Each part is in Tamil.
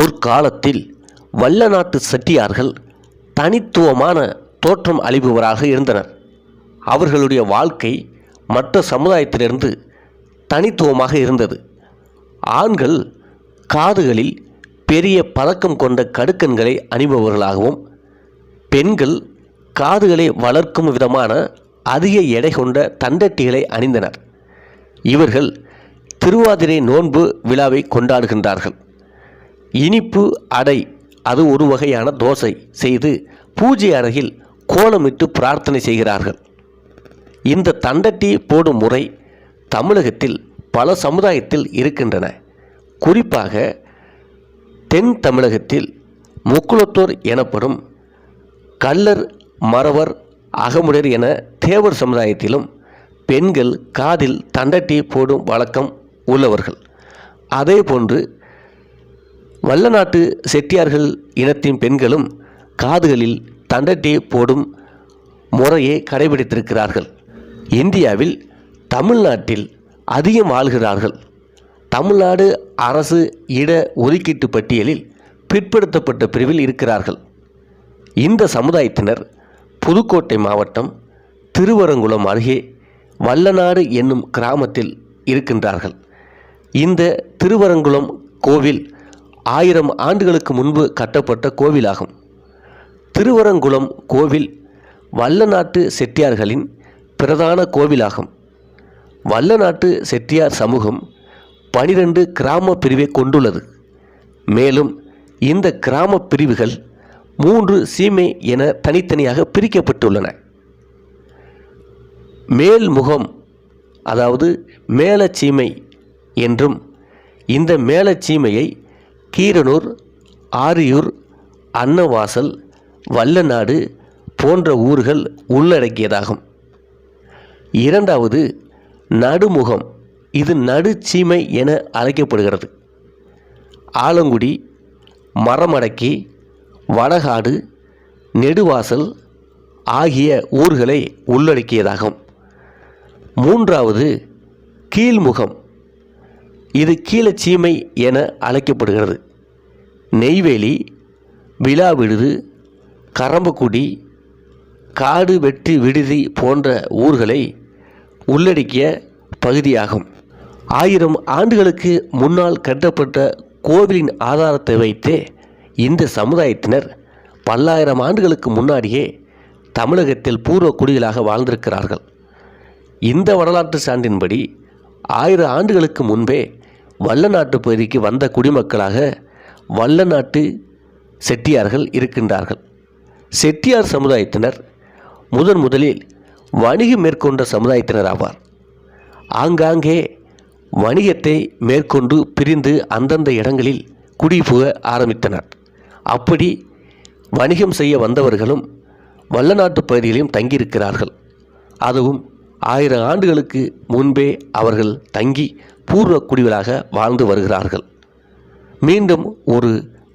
முற்காலத்தில் வல்ல நாட்டு செட்டியார்கள் தனித்துவமான தோற்றம் அளிப்பவராக இருந்தனர். அவர்களுடைய வாழ்க்கை மற்ற சமுதாயத்திலிருந்து தனித்துவமாக இருந்தது. ஆண்கள் காதுகளில் பெரிய பதக்கம் கொண்ட கடுக்கன்களை அணிபவர்களாகவும், பெண்கள் காதுகளை வளர்க்கும் விதமான அதிக எடை கொண்ட தண்டட்டிகளை அணிந்தனர். இவர்கள் திருவாதிரை நோன்பு விழாவை கொண்டாடுகின்றார்கள். இனிப்பு அடை, அது ஒரு வகையான தோசை செய்து பூஜை அறையில் கோலமிட்டு பிரார்த்தனை செய்கிறார்கள். இந்த தண்டட்டி போடும் முறை தமிழகத்தில் பல சமுதாயத்தில் இருக்கின்றன. குறிப்பாக தென் தமிழகத்தில் முக்குளத்தோர் எனப்படும் கள்ளர், மறவர், அகமுடையர் என தேவர் சமுதாயத்திலும் பெண்கள் காதில் தண்டட்டி போடும் வழக்கம் உள்ளவர்கள். அதேபோன்று வல்லநாட்டு செட்டியார்கள் இனத்தின் பெண்களும் காதுகளில் தண்டட்டி போடும் முறையை கடைபிடித்திருக்கிறார்கள். இந்தியாவில் தமிழ்நாட்டில் அதிகம் வாழ்கிறார்கள். தமிழ்நாடு அரசு இட ஒதுக்கீட்டு பட்டியலில் பிற்படுத்தப்பட்ட பிரிவில் இருக்கிறார்கள். இந்த சமுதாயத்தினர் புதுக்கோட்டை மாவட்டம் திருவரங்குளம் அருகே வல்லநாடு என்னும் கிராமத்தில் இருக்கின்றார்கள். இந்த திருவரங்குளம் கோவில் 1000 ஆண்டுகளுக்கு முன்பு கட்டப்பட்ட கோவிலாகும். திருவரங்குளம் கோவில் வல்லநாட்டு செட்டியார்களின் பிரதான கோவிலாகும். வல்லநாட்டு செட்டியார் சமூகம் 12 கிராம பிரிவை கொண்டுள்ளது. மேலும் இந்த கிராம பிரிவுகள் 3 சீமை என தனித்தனியாக பிரிக்கப்பட்டுள்ளன. மேல்முகம், அதாவது மேலச்சீமை என்றும், இந்த மேலச்சீமையை கீரனூர், ஆரியூர், அன்னவாசல், வல்லநாடு போன்ற ஊர்கள் உள்ளடக்கியதாகும். இரண்டாவது நடுமுகம், இது நடுச்சீமை என அழைக்கப்படுகிறது. ஆலங்குடி, மரமடக்கி, வடகாடு, நெடுவாசல் ஆகிய ஊர்களை உள்ளடக்கியதாகும். மூன்றாவது கீழ்முகம், இது கீழச்சீமை என அழைக்கப்படுகிறது. நெய்வேலி, விளாவிடுது, கரம்பக்குடி, காடு வெட்டி விடுதி போன்ற ஊர்களை உள்ளடக்கிய பகுதியாகும். 1000 ஆண்டுகளுக்கு முன்னால் கட்டப்பட்ட கோவிலின் ஆதாரத்தை வைத்தே இந்த சமுதாயத்தினர் பல்லாயிரம் ஆண்டுகளுக்கு முன்னாடியே தமிழகத்தில் பூர்வ குடிகளாக வாழ்ந்திருக்கிறார்கள். இந்த வரலாற்று சான்றின்படி 1000 ஆண்டுகளுக்கு முன்பே வல்லநாட்டு பகுதிக்கு வந்த குடிமக்களாக வல்லநாட்டு செட்டியார்கள் இருக்கின்றார்கள். செட்டியார் சமுதாயத்தினர் முதலில் வணிகம் மேற்கொண்ட சமுதாயத்தினர் ஆவார். ஆங்காங்கே வணிகத்தை மேற்கொண்டு பிரிந்து அந்தந்த இடங்களில் குடிபுக ஆரம்பித்தனர். அப்படி வணிகம் செய்ய வந்தவர்களும் வல்லநாட்டு பகுதியிலும் தங்கியிருக்கிறார்கள். அதுவும் 1000 ஆண்டுகளுக்கு முன்பே அவர்கள் தங்கி பூர்வ குடிகளாக வாழ்ந்து வருகிறார்கள். மீண்டும் ஒரு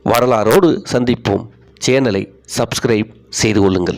வரலாறோடு சந்திப்போம். சேனலை சப்ஸ்கிரைப் செய்து கொள்ளுங்கள்.